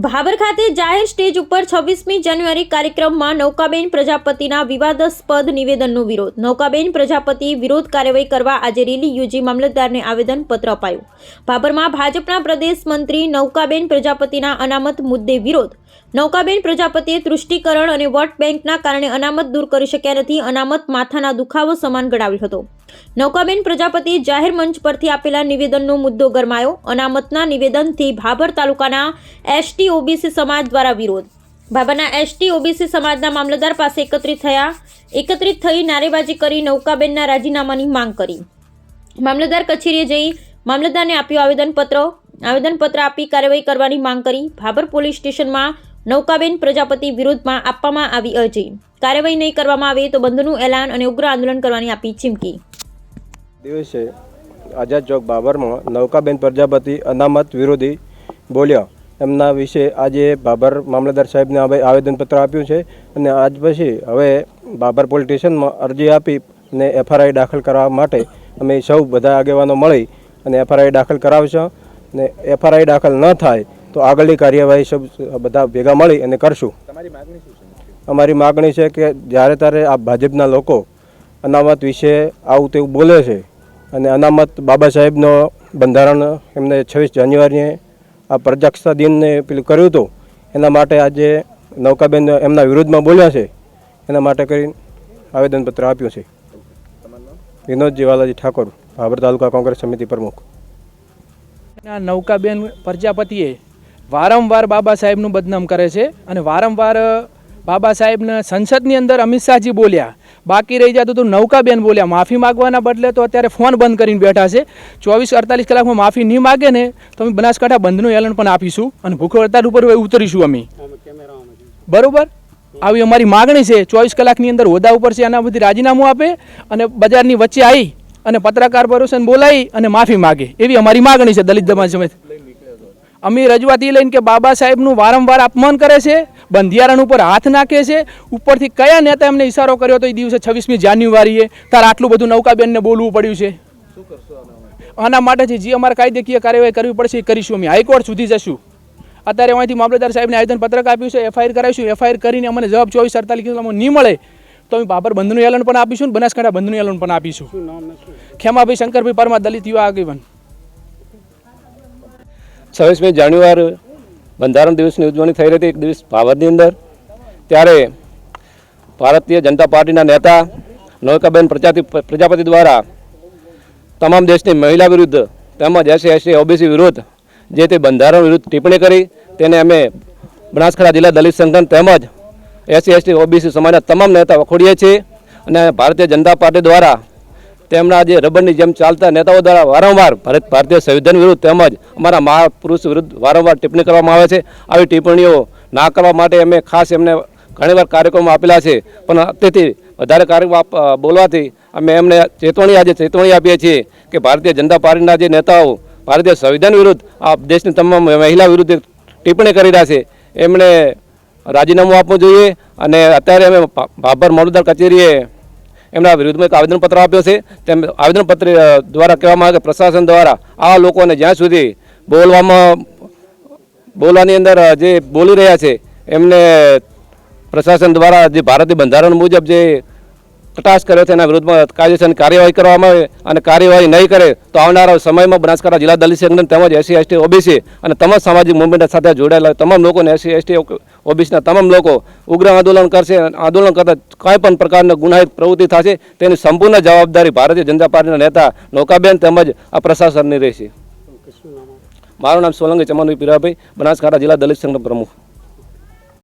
ભાભર ખાતે જાહેર સ્ટેજ ઉપર 26મી જાન્યુઆરી કાર્યક્રમમાં નૌકાબેન પ્રજાપતિના વિવાદાસ્પદ નિવેદનનો વિરોધ. નૌકાબેન પ્રજાપતિ વિરોધ કાર્યવાહી કરવા આજે રેલી યોજી મામલતદારને આવેદનપત્ર અપાયું. ભાભરમાં ભાજપના પ્રદેશ મંત્રી નૌકાબેન પ્રજાપતિના અનામત મુદ્દે વિરોધ. નૌકાબેન પ્રજાપતિએ તૃષ્ટિકરણ અને વોટ બેંકના કારણે અનામત દૂર કરી શક્યા નથી. અનામત માથાના દુખાવો સમાન ગણાવ્યો હતો. નૌકાબેન પ્રજાપતિએ જાહેર મંચ પરથી આપેલા નિવેદનનો મુદ્દો ગરમાયો. અનામતના નિવેદનથી ભાભર તાલુકાના એસટી ઓબીસી સમાજ દ્વારા વિરોધ. ભાભરના એસટી ઓબીસી સમાજના મામલતદાર પાસે એકત્રિત થઈ નારેબાજી કરી નૌકાબેનના રાજીનામાની માંગ કરી. મામલતદાર કચેરીએ જઈ મામલતદારને આપ્યું આવેદનપત્ર આપી કાર્યવાહી કરવાની માંગ કરી. ભાભર પોલીસ સ્ટેશનમાં નૌકાબેન પ્રજાપતિ વિરોધમાં આપવામાં આવી અરજી. કાર્યવાહી નહીં કરવામાં આવે તો બંધનું એલાન અને ઉગ્ર આંદોલન કરવાની આપી ચીમકી. દિવસે આઝાદ ચોક ભાભરમાં નૌકાબેન પ્રજાપતિ અનામત વિરોધી બોલ્યા. એમના વિશે આજે ભાભર મામલતદાર સાહેબને આવેદનપત્ર આપ્યું છે અને આજ પછી હવે ભાભર પોલીસ સ્ટેશનમાં અરજી આપી અને એફઆરઆઈ દાખલ કરવા માટે અમે સૌ બધા આગેવાનો મળી અને એફઆરઆઈ દાખલ કરાવશું. અને એફઆરઆઈ દાખલ ન થાય તો આગળની કાર્યવાહી સૌ બધા ભેગા મળી અને કરશું. અમારી માગણી છે કે જ્યારે ત્યારે આ ભાજપના લોકો અનામત વિશે આવું તેવું બોલે છે અને અનામત બાબા સાહેબનો બંધારણ એમને 26 જાન્યુઆરીએ આ પ્રજાસત્તાક દિનને પેલું કર્યું હતું. એના માટે આજે નૌકાબેન એમના વિરોધમાં બોલ્યા છે. એના માટે કરીને આવેદનપત્ર આપ્યું છે. વિનોદજી વાલાજી ઠાકોર, ભાભર તાલુકા કોંગ્રેસ સમિતિ પ્રમુખ. નૌકાબેન પ્રજાપતિએ વારંવાર બાબા સાહેબનું બદનામ કરે છે અને વારંવાર બાબા સાહેબને સંસદની અંદર અમિત શાહજી બોલ્યા, બાકી રહી જતું તો નૌકાબેન બોલ્યા. માફી માગવાના બદલે તો અત્યારે ફોન બંધ કરીને બેઠા છે. 24-48 કલાકમાં માફી નહીં માગે ને તો અમે બનાસકાંઠા બંધનું એલાન પણ આપીશું અને ભૂખ હડતાળ ઉપર ઉતરીશું અમે. બરોબર, આવી અમારી માગણી છે. 24 કલાકની અંદર હોદ્દા ઉપર છે એના બધી રાજીનામું આપે અને બજારની વચ્ચે આવી અને પત્રકાર ભરોસે બોલાવી અને માફી માગે, એવી અમારી માગણી છે દલિત સમાજ સમિતિ. અમે રજૂઆત એ લઈને કે બાબા સાહેબનું વારંવાર અપમાન કરે છે, બંધિયારણ ઉપર હાથ નાખે છે. ઉપરથી કયા નેતા એમને ઇશારો કર્યો તો એ દિવસે 26મી જાન્યુઆરીએ તાર આટલું બધું નૌકાબેનને બોલવું પડ્યું છે? આના માટે જે અમારે કાયદેકીય કાર્યવાહી કરવી પડશે એ કરીશું. અમે હાઈકોર્ટ સુધી જશું. અત્યારે અહીંથી મામલતદાર સાહેબને આવેદનપત્રક આપ્યું છે, એફઆઈઆર કરાવીશું. એફઆઈઆર કરીને અમને જવાબ 24-48 કલાકમાં નહીં મળે તો અમે ભાભર બંધનું એલાન પણ આપીશું, બનાસકાંઠા બંધનું એલાન પણ આપીશું. ખેમાભાઈ શંકરભાઈ પરમાર, દલિત યુવા આગેવાન. 26મી જાન્યુઆરી બંધારણ દિવસની ઉજવણી થઈ રહી હતી એક દિવસ ભાભરની અંદર. ત્યારે ભારતીય જનતા પાર્ટીના નેતા નૌકાબેન પ્રજાપતિ દ્વારા તમામ દેશની મહિલા વિરુદ્ધ તેમજ એસસી ઓબીસી વિરુદ્ધ જે તે બંધારણ વિરુદ્ધ ટિપ્પણી કરી, તેને અમે બનાસકાંઠા જિલ્લા દલિત સંગઠન તેમજ એસસી ઓબીસી સમાજના તમામ નેતા વખોડીએ છીએ. અને ભારતીય જનતા પાર્ટી દ્વારા તેમના જે રબરની જેમ ચાલતા નેતાઓ દ્વારા વારંવાર ભારતીય સંવિધાન વિરુદ્ધ તેમજ અમારા મહાપુરુષ વિરુદ્ધ વારંવાર ટિપ્પણી કરવામાં આવે છે. આવી ટિપ્પણીઓ ના કરવા માટે અમે ખાસ એમને ઘણીવાર કાર્યક્રમો આપેલા છે, પણ તેથી વધારે કાર્યક્રમ બોલવાથી અમે એમને ચેતવણી આપીએ છીએ કે ભારતીય જનતા પાર્ટીના જે નેતાઓ ભારતીય સંવિધાન વિરુદ્ધ આ દેશની તમામ મહિલા વિરુદ્ધ ટિપ્પણી કરી રહ્યા છે, એમણે રાજીનામું આપવું જોઈએ. અને અત્યારે અમે ભાભર મામલતદાર કચેરીએ એમના વિરુદ્ધમાં એક આવેદનપત્ર આપ્યો છે. તેમ આવેદનપત્ર દ્વારા કહેવામાં આવે કે પ્રશાસન દ્વારા આ લોકોને જ્યાં સુધી બોલવાની અંદર જે બોલી રહ્યા છે એમને પ્રશાસન દ્વારા જે ભારતીય બંધારણ મુજબ જે કટાક્ષ કર્યો છે એના વિરુદ્ધમાં કાયદેસરની કાર્યવાહી કરવામાં આવે અને કાર્યવાહી નહીં કરે તો આવનારા સમયમાં બનાસકાંઠા જિલ્લા દલિત સંગઠન તેમજ એસસી એસટી ઓબીસી અને તમામ સામાજિક મુવમેન્ટ સાથે જોડાયેલા તમામ લોકોને એસસી એસટી ઓબીસીના તમામ લોકો ઉગ્ર આંદોલન કરશે. આંદોલન કરતા કોઈ પણ પ્રકારની ગુનાહિત પ્રવૃત્તિ થશે તેની સંપૂર્ણ જવાબદારી ભારતીય જનતા પાર્ટીના નેતા નૌકાબેન તેમજ આ પ્રશાસનની રહેશે. મારું નામ સોલંકી ચમનભાઈ પીરાભાઈ, બનાસકાંઠા જિલ્લા દલિત સંગઠન પ્રમુખ.